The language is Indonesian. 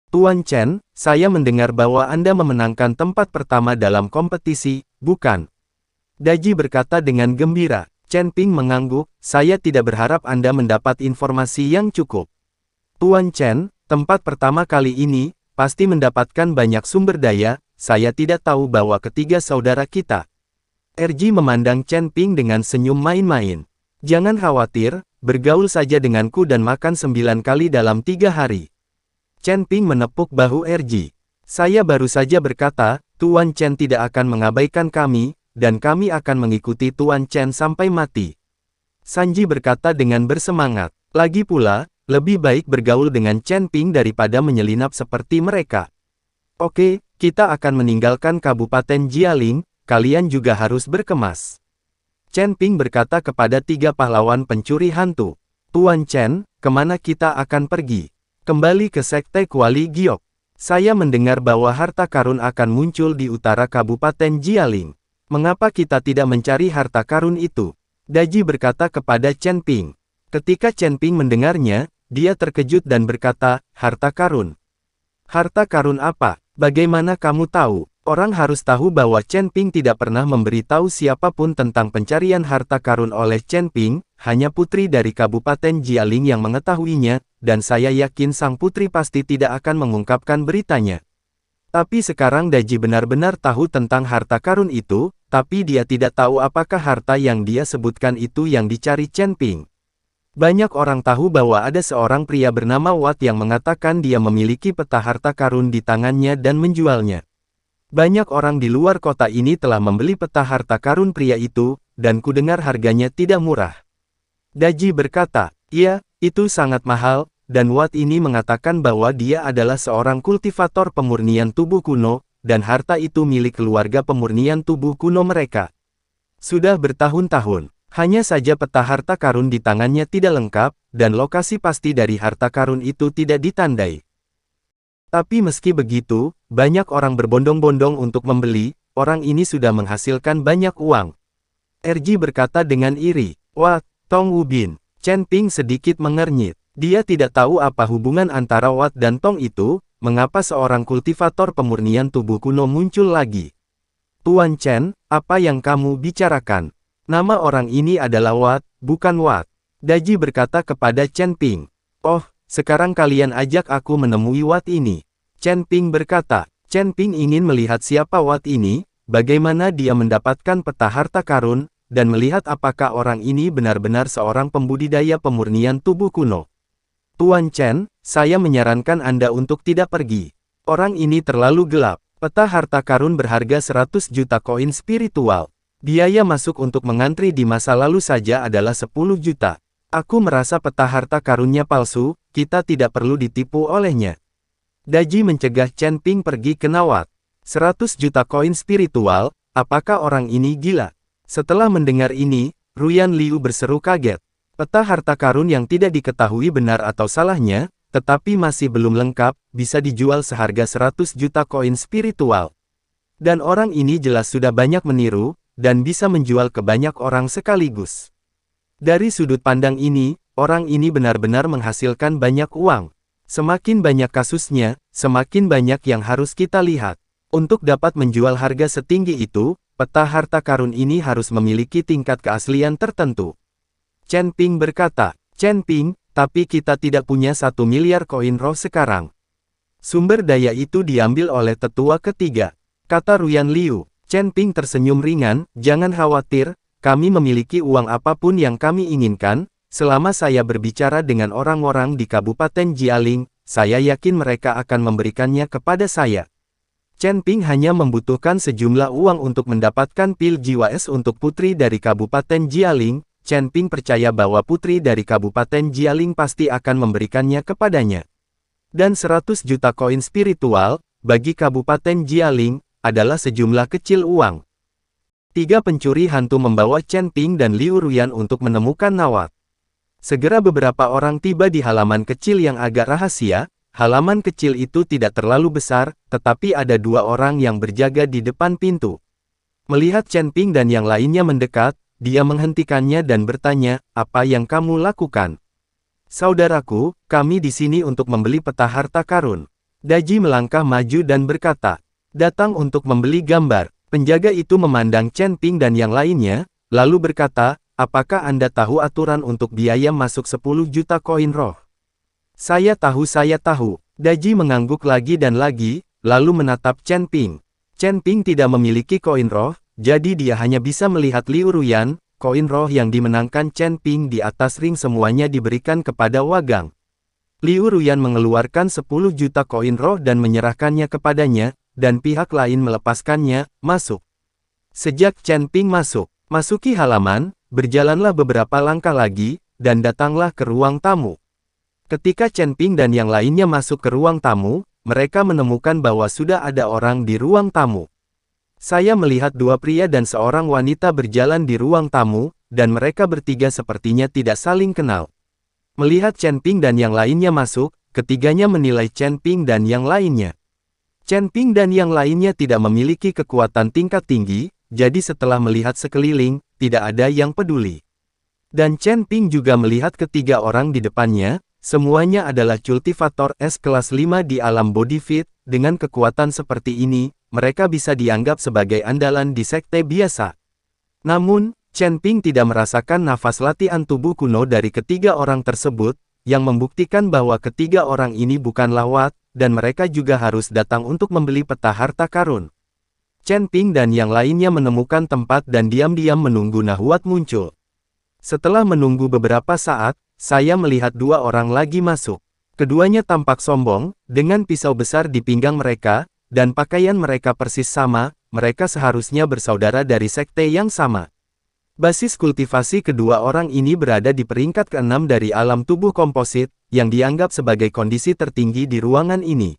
Tuan Chen, saya mendengar bahwa Anda memenangkan tempat pertama dalam kompetisi, bukan? Daji berkata dengan gembira. Chen Ping mengangguk, saya tidak berharap Anda mendapat informasi yang cukup. Tuan Chen, tempat pertama kali ini, pasti mendapatkan banyak sumber daya, saya tidak tahu bahwa ketiga saudara kita. RG memandang Chen Ping dengan senyum main-main. Jangan khawatir, bergaul saja denganku dan makan 9 kali dalam 3 hari. Chen Ping menepuk bahu RG. Saya baru saja berkata, Tuan Chen tidak akan mengabaikan kami, dan kami akan mengikuti Tuan Chen sampai mati. Sanji berkata dengan bersemangat. Lagi pula, lebih baik bergaul dengan Chen Ping daripada menyelinap seperti mereka. Oke, kita akan meninggalkan Kabupaten Jialing, kalian juga harus berkemas. Chen Ping berkata kepada 3 pahlawan pencuri hantu. Tuan Chen, kemana kita akan pergi? Kembali ke Sekte Kuali Giok. Saya mendengar bahwa harta karun akan muncul di utara Kabupaten Jialing. Mengapa kita tidak mencari harta karun itu? Daji berkata kepada Chen Ping. Ketika Chen Ping mendengarnya, dia terkejut dan berkata, harta karun. Harta karun apa? Bagaimana kamu tahu? Orang harus tahu bahwa Chen Ping tidak pernah memberitahu siapapun tentang pencarian harta karun oleh Chen Ping, hanya putri dari Kabupaten Jialing yang mengetahuinya, dan saya yakin sang putri pasti tidak akan mengungkapkan beritanya. Tapi sekarang Daji benar-benar tahu tentang harta karun itu, tapi dia tidak tahu apakah harta yang dia sebutkan itu yang dicari Chen Ping. Banyak orang tahu bahwa ada seorang pria bernama Watt yang mengatakan dia memiliki peta harta karun di tangannya dan menjualnya. Banyak orang di luar kota ini telah membeli peta harta karun pria itu, dan kudengar harganya tidak murah. Daji berkata, iya, itu sangat mahal, dan Watt ini mengatakan bahwa dia adalah seorang kultivator pemurnian tubuh kuno, dan harta itu milik keluarga pemurnian tubuh kuno mereka. Sudah bertahun-tahun, hanya saja peta harta karun di tangannya tidak lengkap, dan lokasi pasti dari harta karun itu tidak ditandai. Tapi meski begitu, banyak orang berbondong-bondong untuk membeli, orang ini sudah menghasilkan banyak uang. RG berkata dengan iri, Wah, Tong Wubin. Chen Ping sedikit mengernyit. Dia tidak tahu apa hubungan antara Watt dan Tong itu, mengapa seorang kultivator pemurnian tubuh kuno muncul lagi. Tuan Chen, apa yang kamu bicarakan? Nama orang ini adalah Watt, bukan Watt. Daji berkata kepada Chen Ping. Oh, sekarang kalian ajak aku menemui Watt ini. Chen Ping berkata, Chen Ping ingin melihat siapa Watt ini, bagaimana dia mendapatkan peta harta karun, dan melihat apakah orang ini benar-benar seorang pembudidaya pemurnian tubuh kuno. Tuan Chen, saya menyarankan Anda untuk tidak pergi. Orang ini terlalu gelap. Peta harta karun berharga 100 juta koin spiritual. Biaya masuk untuk mengantri di masa lalu saja adalah 10 juta. Aku merasa peta harta karunnya palsu, kita tidak perlu ditipu olehnya. Daji mencegah Chen Ping pergi ke Nawat. 100 juta koin spiritual, apakah orang ini gila? Setelah mendengar ini, Ruyan Liu berseru kaget. Peta harta karun yang tidak diketahui benar atau salahnya, tetapi masih belum lengkap, bisa dijual seharga 100 juta koin spiritual. Dan orang ini jelas sudah banyak meniru, dan bisa menjual ke banyak orang sekaligus. Dari sudut pandang ini, orang ini benar-benar menghasilkan banyak uang. Semakin banyak kasusnya, semakin banyak yang harus kita lihat. Untuk dapat menjual harga setinggi itu, peta harta karun ini harus memiliki tingkat keaslian tertentu. Chen Ping berkata, Chen Ping, tapi kita tidak punya 1 miliar koin roh sekarang. Sumber daya itu diambil oleh tetua ketiga. Kata Ruyan Liu. Chen Ping tersenyum ringan, jangan khawatir, kami memiliki uang apapun yang kami inginkan, selama saya berbicara dengan orang-orang di Kabupaten Jialing, saya yakin mereka akan memberikannya kepada saya. Chen Ping hanya membutuhkan sejumlah uang untuk mendapatkan pil jiwa es untuk putri dari Kabupaten Jialing. Chen Ping percaya bahwa putri dari Kabupaten Jialing pasti akan memberikannya kepadanya. Dan 100 juta koin spiritual, bagi Kabupaten Jialing, adalah sejumlah kecil uang. 3 pencuri hantu membawa Chen Ping dan Liu Ruyan untuk menemukan Nawat. Segera beberapa orang tiba di halaman kecil yang agak rahasia. Halaman kecil itu tidak terlalu besar, tetapi ada 2 orang yang berjaga di depan pintu. Melihat Chen Ping dan yang lainnya mendekat, dia menghentikannya dan bertanya, apa yang kamu lakukan? Saudaraku, kami di sini untuk membeli peta harta karun. Daji melangkah maju dan berkata, "Datang untuk membeli gambar." Penjaga itu memandang Chen Ping dan yang lainnya, lalu berkata, "Apakah Anda tahu aturan untuk biaya masuk 10 juta koin roh?" Saya tahu." Daji mengangguk lagi dan lagi, lalu menatap Chen Ping. Chen Ping tidak memiliki koin roh, jadi dia hanya bisa melihat Liu Ruyan. Koin roh yang dimenangkan Chen Ping di atas ring semuanya diberikan kepada Wagang. Liu Ruyan mengeluarkan 10 juta koin roh dan menyerahkannya kepadanya, dan pihak lain melepaskannya. Masuk. Sejak Chen Ping masuki halaman, berjalanlah beberapa langkah lagi, dan datanglah ke ruang tamu. Ketika Chen Ping dan yang lainnya masuk ke ruang tamu, mereka menemukan bahwa sudah ada orang di ruang tamu. Saya melihat dua pria dan seorang wanita berjalan di ruang tamu, dan mereka bertiga sepertinya tidak saling kenal. Melihat Chen Ping dan yang lainnya masuk, ketiganya menilai Chen Ping dan yang lainnya. Chen Ping dan yang lainnya tidak memiliki kekuatan tingkat tinggi, jadi setelah melihat sekeliling, tidak ada yang peduli. Dan Chen Ping juga melihat ketiga orang di depannya, semuanya adalah cultivator S kelas 5 di alam body fit. Dengan kekuatan seperti ini, mereka bisa dianggap sebagai andalan di sekte biasa. Namun, Chen Ping tidak merasakan nafas latihan tubuh kuno dari ketiga orang tersebut, yang membuktikan bahwa ketiga orang ini bukanlah Wat, dan mereka juga harus datang untuk membeli peta harta karun. Chen Ping dan yang lainnya menemukan tempat dan diam-diam menunggu Nahwat muncul. Setelah menunggu beberapa saat, saya melihat dua orang lagi masuk. Keduanya tampak sombong, dengan pisau besar di pinggang mereka, dan pakaian mereka persis sama. Mereka seharusnya bersaudara dari sekte yang sama. Basis kultivasi kedua orang ini berada di peringkat ke-6 dari alam tubuh komposit, yang dianggap sebagai kondisi tertinggi di ruangan ini.